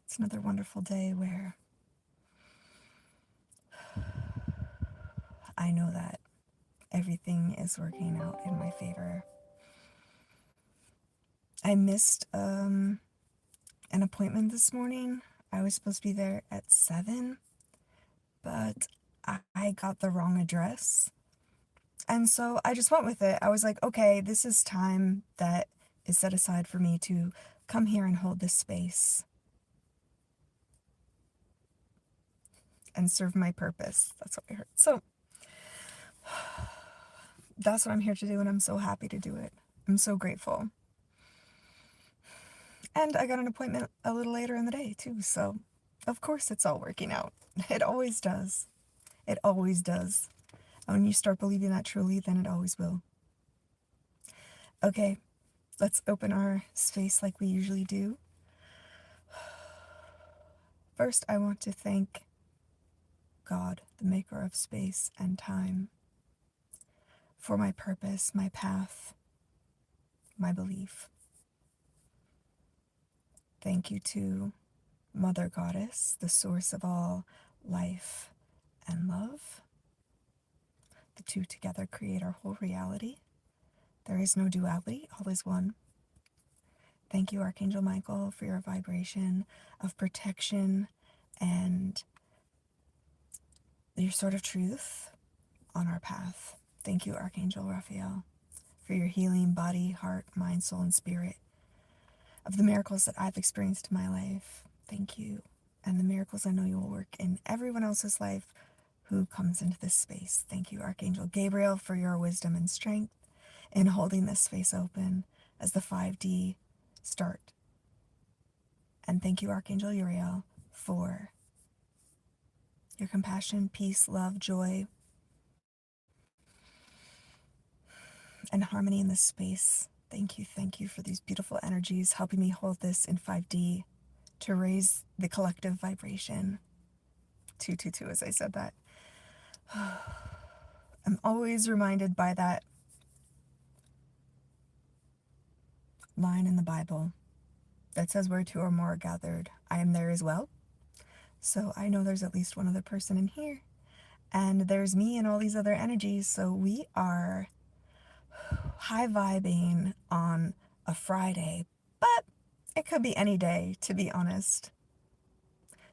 It's another wonderful day where I know that everything is working out in my favor. I missed an appointment this morning. I was supposed to be there at 7, but I got the wrong address. And so I just went with it. I was like, okay, this is time that is set aside for me to come here and hold this space and serve my purpose. That's what I heard. So that's what I'm here to do, and I'm so happy to do it. I'm so grateful. And I got an appointment a little later in the day, too, so of course it's all working out. It always does. It always does. And when you start believing that truly, then it always will. Okay, let's open our space like we usually do. First, I want to thank God, the maker of space and time, for my purpose, my path, my belief. Thank you to Mother Goddess, the source of all life and love. The two together create our whole reality. There is no duality, all is one. Thank you, Archangel Michael, for your vibration of protection and your sword of truth on our path. Thank you, Archangel Raphael, for your healing body, heart, mind, soul, and spirit of the miracles that I've experienced in my life. Thank you. And the miracles I know you will work in everyone else's life who comes into this space. Thank you, Archangel Gabriel, for your wisdom and strength in holding this space open as the 5D start. And thank you, Archangel Uriel, for your compassion, peace, love, joy, and harmony in this space. Thank you for these beautiful energies helping me hold this in 5D to raise the collective vibration. 222, as I said that. I'm always reminded by that line in the Bible that says where two or more are gathered, I am there as well. So I know there's at least one other person in here, and there's me and all these other energies. So we are high vibing on a Friday, but it could be any day, to be honest.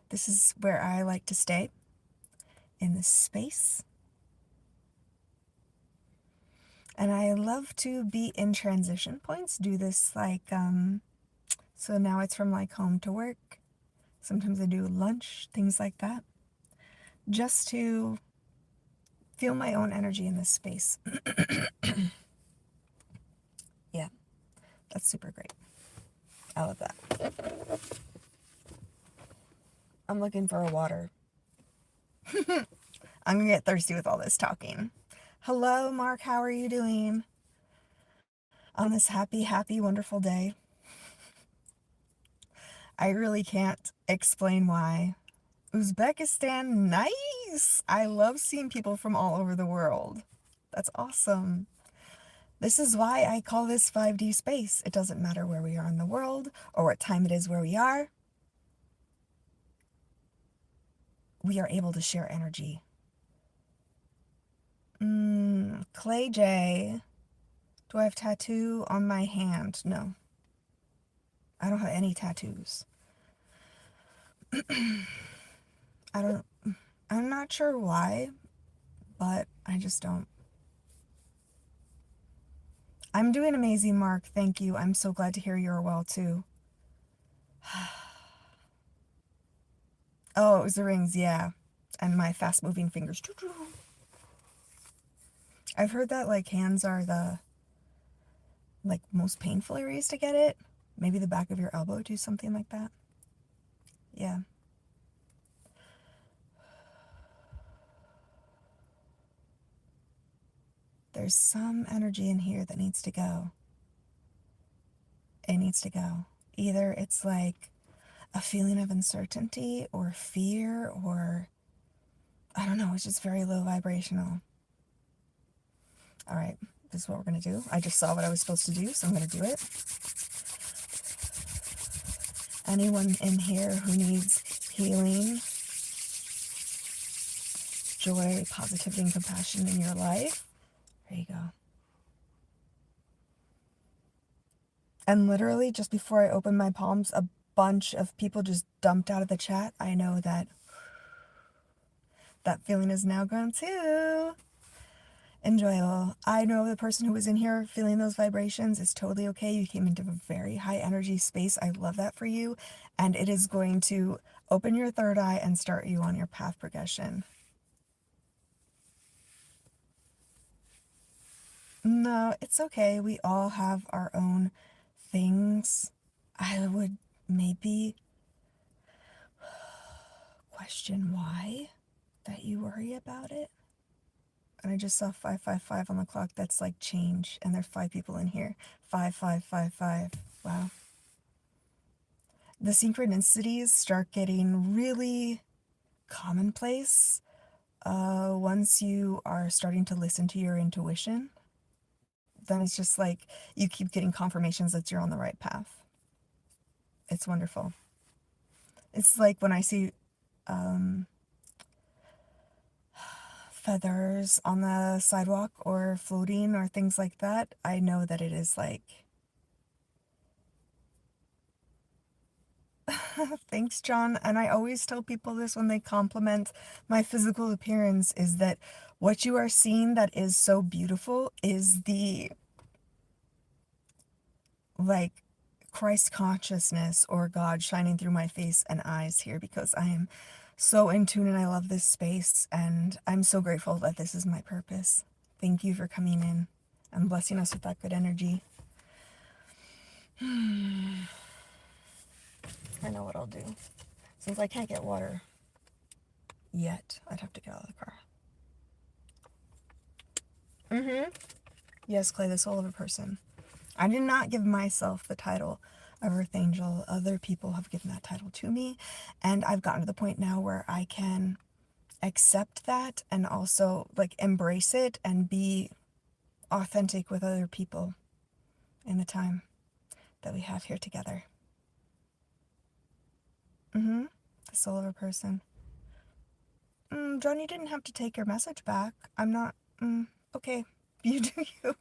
This is where I like to stay, in this space. And I love to be in transition points, do this like, so now it's from like home to work. Sometimes I do lunch, things like that, just to feel my own energy in this space. Yeah, that's super great. I love that. I'm looking for a water. I'm gonna get thirsty with all this talking. Hello, Mark, how are you doing on this happy, wonderful day? I really can't explain why. Uzbekistan, nice! I love seeing people from all over the world. That's awesome. This is why I call this 5D space. It doesn't matter where we are in the world or what time it is where we are. We are able to share energy. Clay J. Do I have tattoo on my hand? No. I don't have any tattoos. I'm not sure why, but I just don't. I'm doing amazing, Mark. Thank you. I'm so glad to hear you're well, too. Oh, it was the rings, yeah. And my fast-moving fingers. I've heard that, like, hands are the, like, most painful areas to get it. Maybe the back of your elbow, do something like that. Yeah. There's some energy in here that needs to go. It needs to go. Either it's like a feeling of uncertainty or fear or, I don't know, it's just very low vibrational. All right, this is what we're going to do. I just saw what I was supposed to do, so I'm going to do it. Anyone in here who needs healing, joy, positivity, and compassion in your life, there you go. And literally, just before I opened my palms, a bunch of people just dumped out of the chat. I know that that feeling is now gone too. Enjoyable. I know the person who was in here feeling those vibrations is totally okay. You came into a very high energy space. I love that for you. And it is going to open your third eye and start you on your path progression. No, it's okay. We all have our own things. I would maybe question why that you worry about it. And I just saw 555 on the clock. That's like change. And there's 5 people in here. 5555. Wow. The synchronicities start getting really commonplace once you are starting to listen to your intuition. Then it's just like you keep getting confirmations that you're on the right path. It's wonderful. It's like when I see feathers on the sidewalk or floating or things like that, I know that it is like, thanks, John. And I always tell people this when they compliment my physical appearance, is that what you are seeing that is so beautiful is the, like, Christ consciousness or God shining through my face and eyes here, because I am so in tune and I love this space, and I'm so grateful that this is my purpose. Thank you for coming in and blessing us with that good energy. I know what I'll do. Since I can't get water yet, I'd have to get out of the car. Yes, Clay, the soul of a person. I did not give myself the title of Earth Angel. Other people have given that title to me, and I've gotten to the point now where I can accept that and also like embrace it and be authentic with other people in the time that we have here together. The soul of a person. John, you didn't have to take your message back. I'm not, okay, you do you.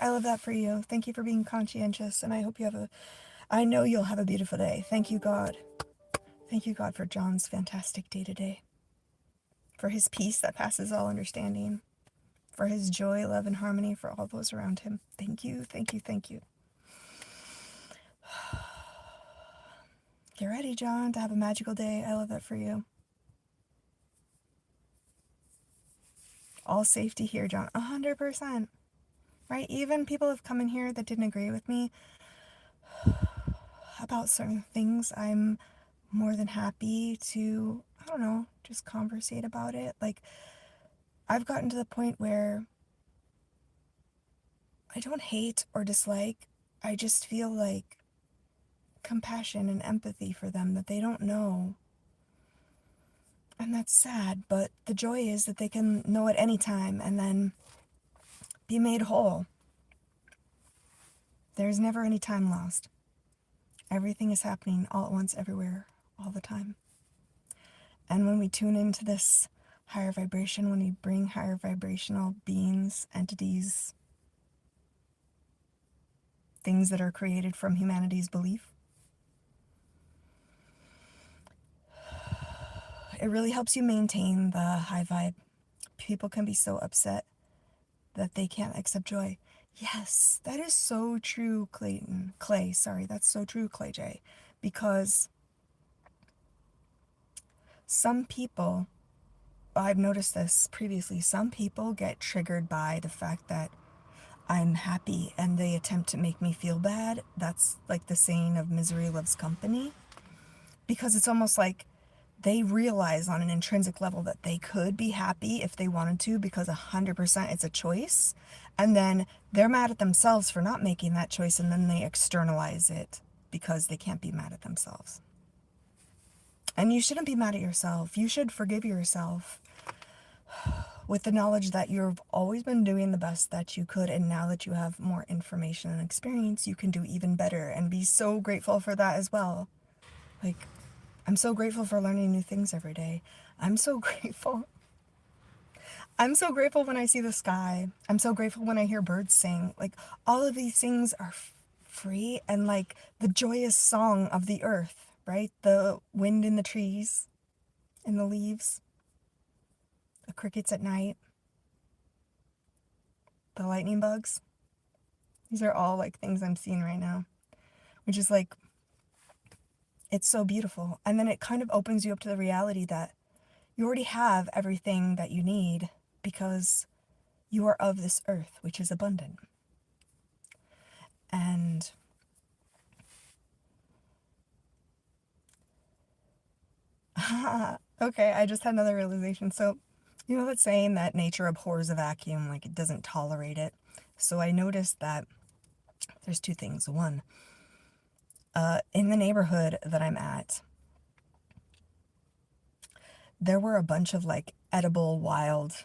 I love that for you. Thank you for being conscientious, and I hope you have I know you'll have a beautiful day. Thank you, God. Thank you, God, for John's fantastic day today. For his peace that passes all understanding. For his joy, love, and harmony for all those around him. Thank you, thank you, thank you. Get ready, John, to have a magical day. I love that for you. All safety here, John. 100%. Right? Even people have come in here that didn't agree with me about certain things. I'm more than happy to, I don't know, just conversate about it. Like, I've gotten to the point where I don't hate or dislike. I just feel like compassion and empathy for them that they don't know. And that's sad, but the joy is that they can know at any time and then be made whole. There's never any time lost. Everything is happening all at once, everywhere, all the time. And when we tune into this higher vibration, when we bring higher vibrational beings, entities, things that are created from humanity's belief, it really helps you maintain the high vibe. People can be so upset that they can't accept joy. Yes, that is so true, Clay, sorry, that's so true, Clay J. Because some people, I've noticed this previously, some people get triggered by the fact that I'm happy and they attempt to make me feel bad. That's like the saying of misery loves company. Because it's almost like they realize on an intrinsic level that they could be happy if they wanted to, because 100% it's a choice. And then they're mad at themselves for not making that choice, and then they externalize it because they can't be mad at themselves. And you shouldn't be mad at yourself. You should forgive yourself. with the knowledge that you've always been doing the best that you could, and now that you have more information and experience, you can do even better, and be so grateful for that as well. Like, I'm so grateful for learning new things every day. I'm so grateful. I'm so grateful when I see the sky. I'm so grateful when I hear birds sing. Like, all of these things are free, and like the joyous song of the earth, right? The wind in the trees, in the leaves, the crickets at night, the lightning bugs. These are all like things I'm seeing right now, which is like, it's so beautiful. And then it kind of opens you up to the reality that you already have everything that you need, because you are of this earth, which is abundant. And okay, I just had another realization. So, you know that saying that nature abhors a vacuum, like it doesn't tolerate it? So I noticed that there's two things. One, in the neighborhood that I'm at, there were a bunch of like edible wild,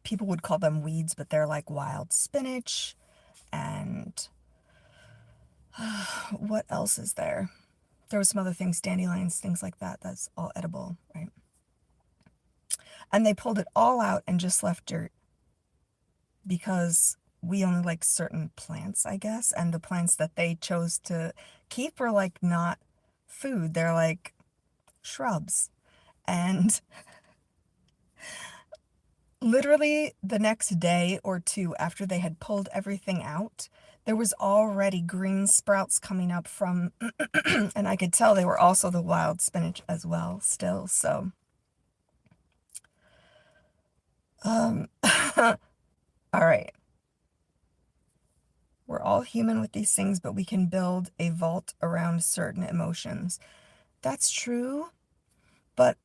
people would call them weeds, but they're like wild spinach and what else is there? There was some other things, dandelions, things like that. That's all edible, right? And they pulled it all out and just left dirt, because we only like certain plants, I guess. And the plants that they chose to keep were like not food, they're like shrubs. And literally the next day or two after they had pulled everything out, there was already green sprouts coming up from, and I could tell they were also the wild spinach as well, still. So, all right. We're all human with these things, but we can build a vault around certain emotions. That's true, but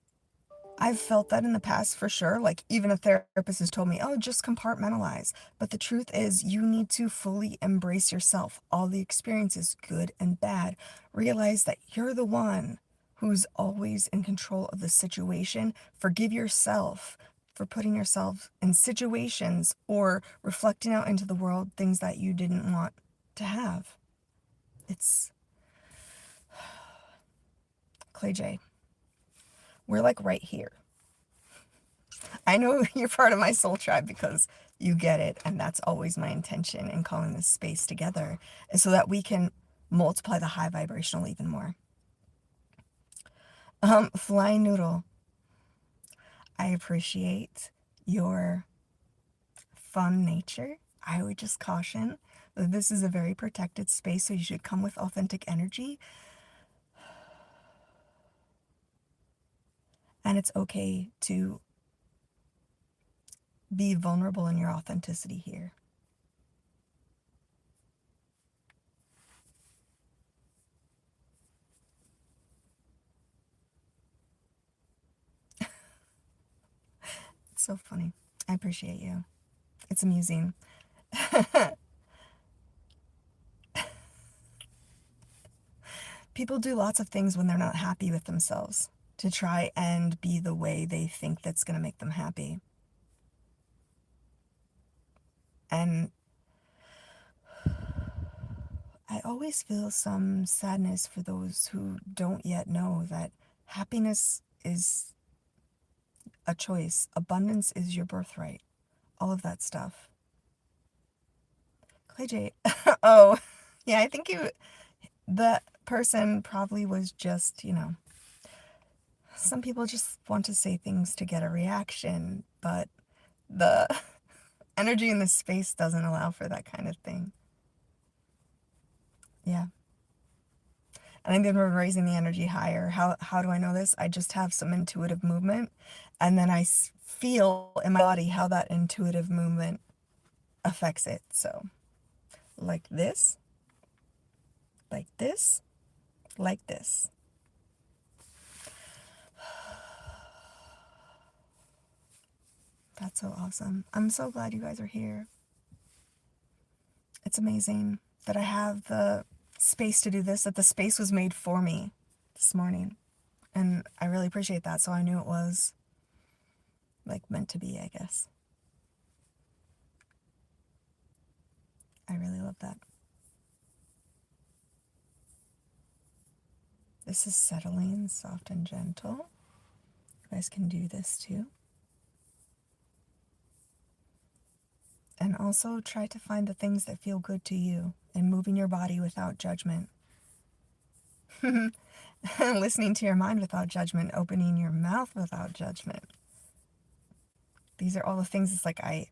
I've felt that in the past for sure. Like, even a therapist has told me, oh, just compartmentalize. But the truth is, you need to fully embrace yourself, all the experiences, good and bad. Realize that you're the one who's always in control of the situation. Forgive yourself for putting yourself in situations or reflecting out into the world things that you didn't want to have. It's Clay J. We're like right here. I know you're part of my soul tribe because you get it, and that's always my intention in calling this space together, is so that we can multiply the high vibrational even more. Flying Noodle, I appreciate your fun nature. I would just caution that this is a very protected space, so you should come with authentic energy. And it's okay to be vulnerable in your authenticity here. It's so funny. I appreciate you. It's amusing. People do lots of things when they're not happy with themselves to try and be the way they think that's going to make them happy. And I always feel some sadness for those who don't yet know that happiness is a choice, abundance is your birthright, all of that stuff. Clay J, oh, yeah, I think the person probably was just, some people just want to say things to get a reaction, but the energy in this space doesn't allow for that kind of thing. Yeah. And I've been raising the energy higher. How do I know this? I just have some intuitive movement, and then I feel in my body how that intuitive movement affects it. So, like this, like this, like this. That's so awesome. I'm so glad you guys are here. It's amazing that I have the space to do this, that the space was made for me this morning. And I really appreciate that. So I knew it was like meant to be, I guess. I really love that. This is settling, soft and gentle. You guys can do this too. And also try to find the things that feel good to you and moving your body without judgment. Listening to your mind without judgment, opening your mouth without judgment. These are all the things. It's like I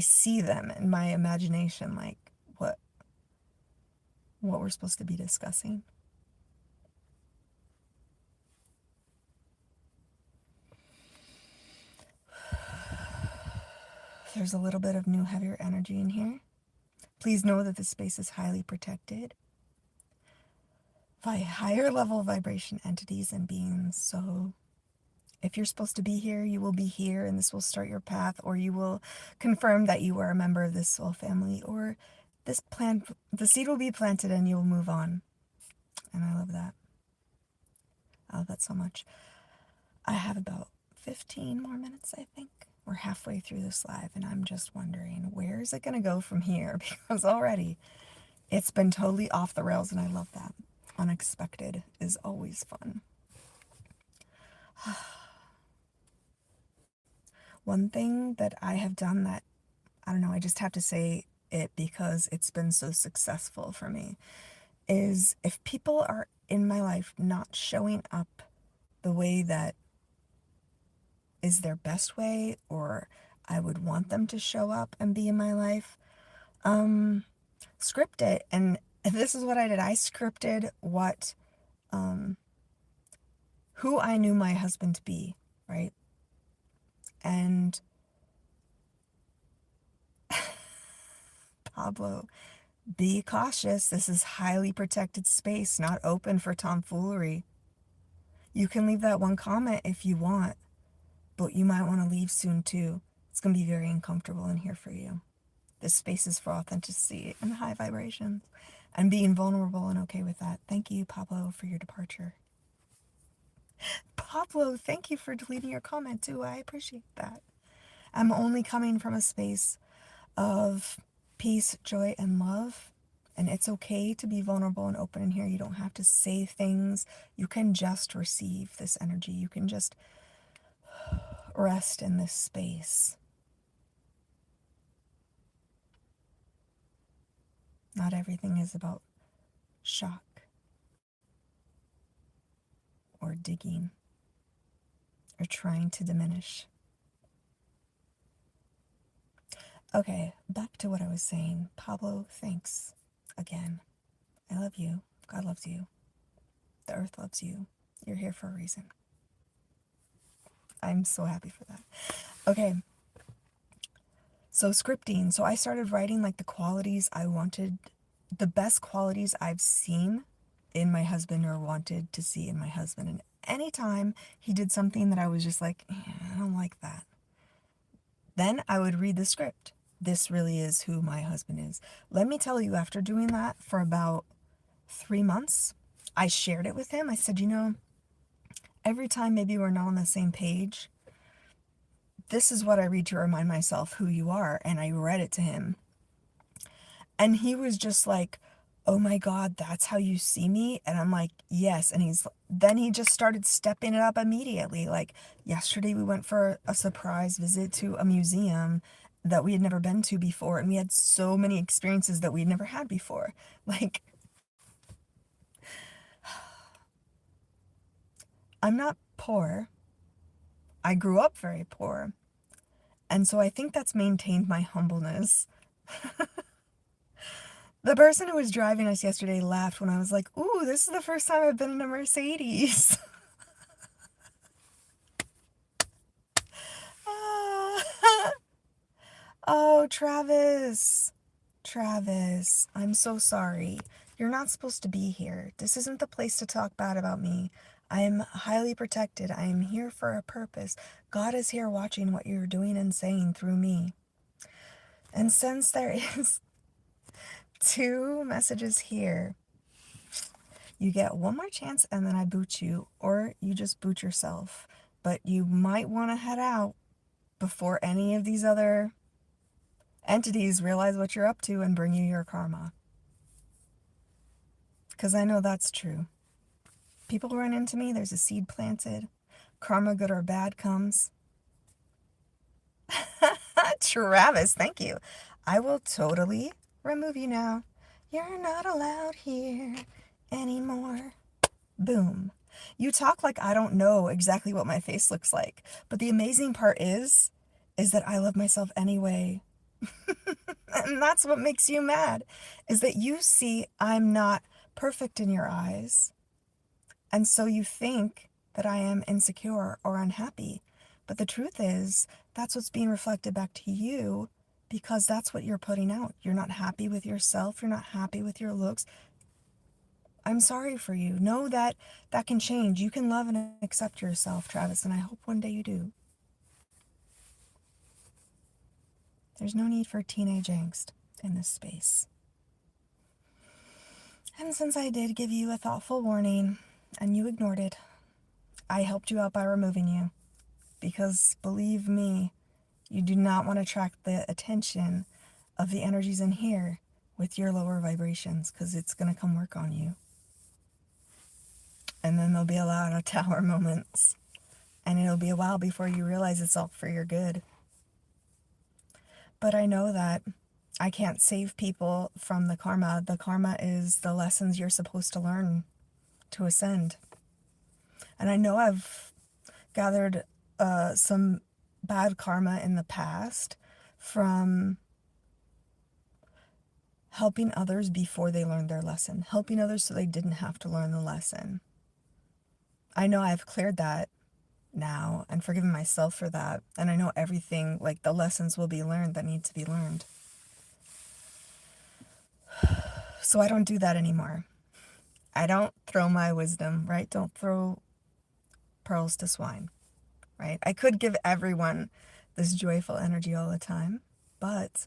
see them in my imagination, like what we're supposed to be discussing. There's a little bit of new, heavier energy in here. Please know that this space is highly protected by higher level vibration entities and beings. So if you're supposed to be here, you will be here, and this will start your path, or you will confirm that you are a member of this soul family, or the seed will be planted and you will move on. And I love that. I love that so much. I have about 15 more minutes, I think. We're halfway through this live, and I'm just wondering, where is it going to go from here? Because already it's been totally off the rails, and I love that. Unexpected is always fun. One thing that I have done that, I don't know, I just have to say it because it's been so successful for me, is if people are in my life not showing up the way that is their best way, or I would want them to show up and be in my life, script it. And this is what I did. I scripted who I knew my husband to be, right? And Pablo, be cautious. This is highly protected space, not open for tomfoolery. You can leave that one comment if you want, but you might want to leave soon too. It's going to be very uncomfortable in here for you. This space is for authenticity and high vibrations and being vulnerable and okay with that. Thank you, Pablo, for your departure. Pablo, thank you for deleting your comment too. I appreciate that. I'm only coming from a space of peace, joy, and love. And it's okay to be vulnerable and open in here. You don't have to say things. You can just receive this energy. You can just rest in this space. Not everything is about shock or digging or trying to diminish. Okay, back to what I was saying. Pablo, thanks again. I love you. God loves you. The earth loves you. You're here for a reason. I'm so happy for that. Okay. So scripting. So I started writing like the qualities I wanted, the best qualities I've seen in my husband or wanted to see in my husband. And anytime he did something that I was just like, I don't like that, then I would read the script. This really is who my husband is. Let me tell you, after doing that for about 3 months, I shared it with him. I said, every time maybe we're not on the same page, this is what I read to remind myself who you are. And I read it to him. And he was just like, oh my God, that's how you see me? And I'm like, yes. And then he just started stepping it up immediately. Like yesterday we went for a surprise visit to a museum that we had never been to before. And we had so many experiences that we'd never had before. Like, I'm not poor. I grew up very poor. And so I think that's maintained my humbleness. The person who was driving us yesterday laughed when I was like, ooh, this is the first time I've been in a Mercedes. Oh, Travis. Travis, I'm so sorry. You're not supposed to be here. This isn't the place to talk bad about me. I am highly protected. I am here for a purpose. God is here watching what you're doing and saying through me. And since there is 2 messages here, you get one more chance and then I boot you, or you just boot yourself. But you might want to head out before any of these other entities realize what you're up to and bring you your karma. Because I know that's true. People run into me, there's a seed planted. Karma, good or bad, comes. Travis, thank you. I will totally remove you now. You're not allowed here anymore. Boom. You talk like I don't know exactly what my face looks like. But the amazing part is that I love myself anyway. And that's what makes you mad, is that you see I'm not perfect in your eyes. And so you think that I am insecure or unhappy. But the truth is, that's what's being reflected back to you, because that's what you're putting out. You're not happy with yourself. You're not happy with your looks. I'm sorry for you. Know that that can change. You can love and accept yourself, Travis, and I hope one day you do. There's no need for teenage angst in this space. And since I did give you a thoughtful warning and you ignored it, I helped you out by removing you. Because believe me, you do not want to attract the attention of the energies in here with your lower vibrations, because it's going to come work on you. And then there'll be a lot of tower moments. And it'll be a while before you realize it's all for your good. But I know that I can't save people from the karma. The karma is the lessons you're supposed to learn to ascend. And I know I've gathered some bad karma in the past from helping others before they learned their lesson. Helping others so they didn't have to learn the lesson. I know I've cleared that now and forgiven myself for that. And I know everything, like the lessons will be learned that need to be learned. So I don't do that anymore. I don't throw my wisdom, right? Don't throw pearls to swine, right? I could give everyone this joyful energy all the time, but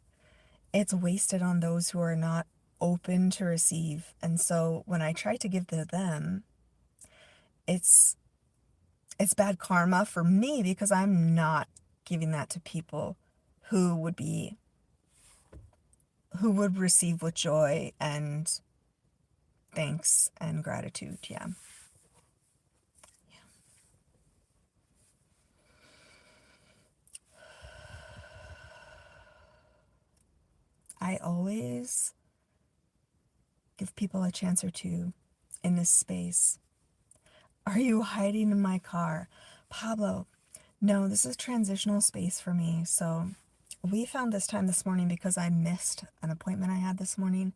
it's wasted on those who are not open to receive. And so when I try to give to them, it's bad karma for me, because I'm not giving that to people who would receive with joy and thanks and gratitude. Yeah. I always give people a chance or two in this space. Are you hiding in my car? Pablo, no, this is a transitional space for me. So we found this time this morning because I missed an appointment I had this morning,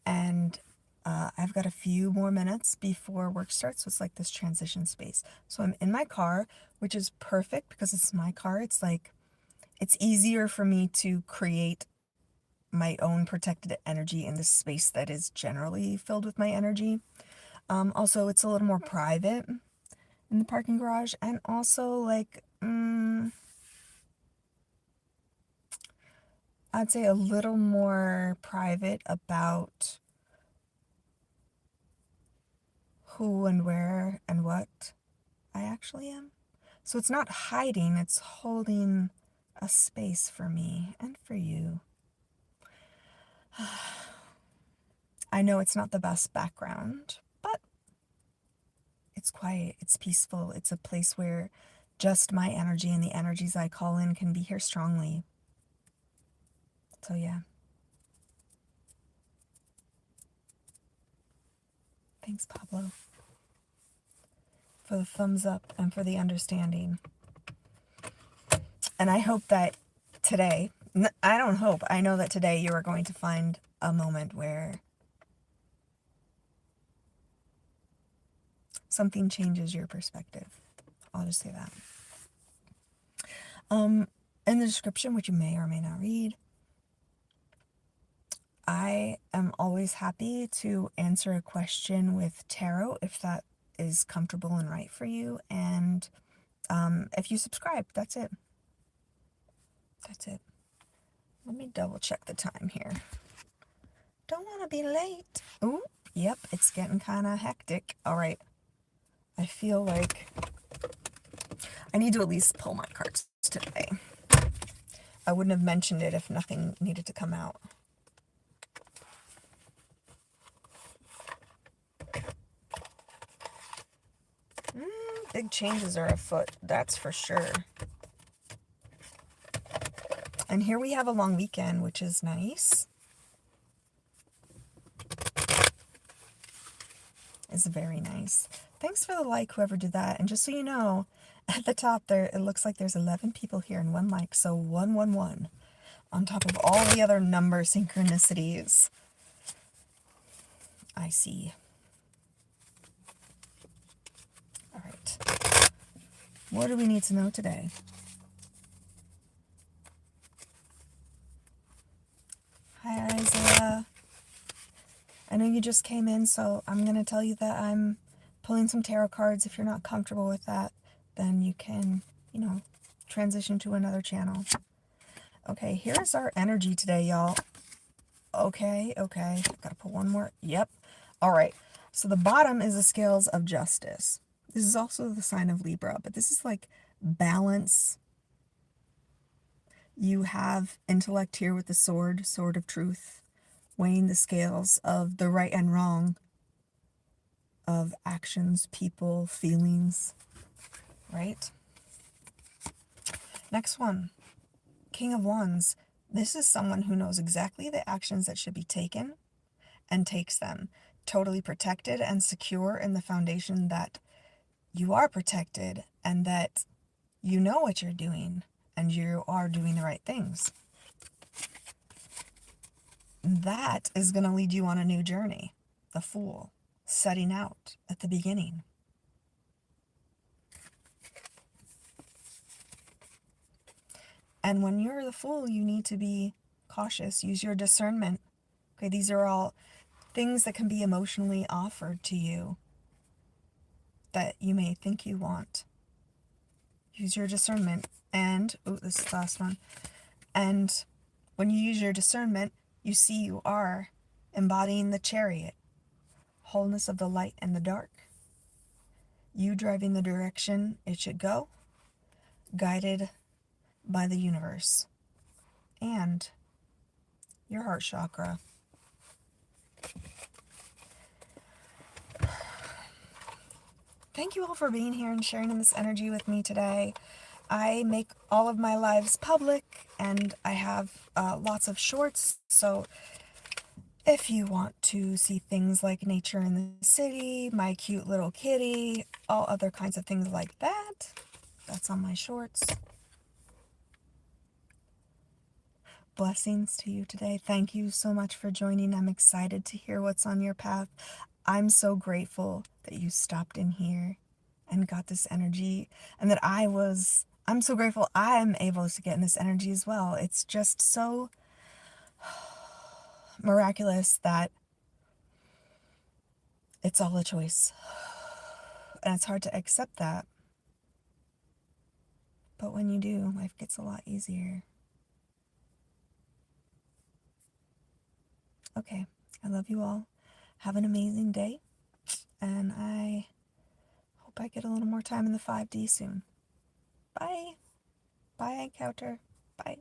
and I've got a few more minutes before work starts. So it's like this transition space. So I'm in my car, which is perfect because it's my car. It's like, it's easier for me to create my own protected energy in this space that is generally filled with my energy. Also, it's a little more private in the parking garage, and also like, I'd say a little more private about who and where and what I actually am. So it's not hiding, it's holding a space for me and for you. I know it's not the best background, but it's quiet, it's peaceful, it's a place where just my energy and the energies I call in can be here strongly. So yeah. Thanks, Pablo, for the thumbs up and for the understanding. And I hope that today, I don't hope, I know that today you are going to find a moment where something changes your perspective. I'll just say that. In the description, which you may or may not read, I am always happy to answer a question with tarot if that is comfortable and right for you. And if you subscribe, that's it. That's it. Let me double check the time here. Don't want to be late. Ooh, yep, it's getting kind of hectic. All right. I feel like I need to at least pull my cards today. I wouldn't have mentioned it if nothing needed to come out. Big changes are afoot, that's for sure. And here we have a long weekend, which is nice. It's very nice. Thanks for the like, whoever did that. And just so you know, at the top there, it looks like there's 11 people here and 1 like, so 111 on top of all the other number synchronicities. I see. All right. What do we need to know today? Hi, Isaiah. I know you just came in, so I'm going to tell you that I'm pulling some tarot cards. If you're not comfortable with that, then you can, transition to another channel. Okay, here's our energy today, y'all. Okay. Gotta put one more. Yep. All right. So the bottom is the scales of justice. This is also the sign of Libra, but this is like balance. You have intellect here with the sword of truth, weighing the scales of the right and wrong of actions, people, feelings, right? Next one, King of Wands. This is someone who knows exactly the actions that should be taken and takes them. Totally protected and secure in the foundation that you are protected and that you know what you're doing and you are doing the right things. That is going to lead you on a new journey. The Fool, setting out at the beginning. And when you're the Fool, you need to be cautious. Use your discernment. Okay, these are all things that can be emotionally offered to you that you may think you want. Use your discernment. And, this is the last one. And when you use your discernment, you see you are embodying the Chariot. Wholeness of the light and the dark. You driving the direction it should go. Guided by the universe. And your heart chakra. Thank you all for being here and sharing in this energy with me today. I make all of my lives public and I have lots of shorts, so if you want to see things like nature in the city, my cute little kitty, all other kinds of things like that, that's on my shorts. Blessings to you today. Thank you so much for joining. I'm excited to hear what's on your path. I'm so grateful that you stopped in here and got this energy, and that I'm so grateful I'm able to get in this energy as well. It's just so miraculous that it's all a choice. And it's hard to accept that. But when you do, life gets a lot easier. Okay, I love you all. Have an amazing day. And I hope I get a little more time in the 5D soon. Bye. Bye, Encounter. Bye.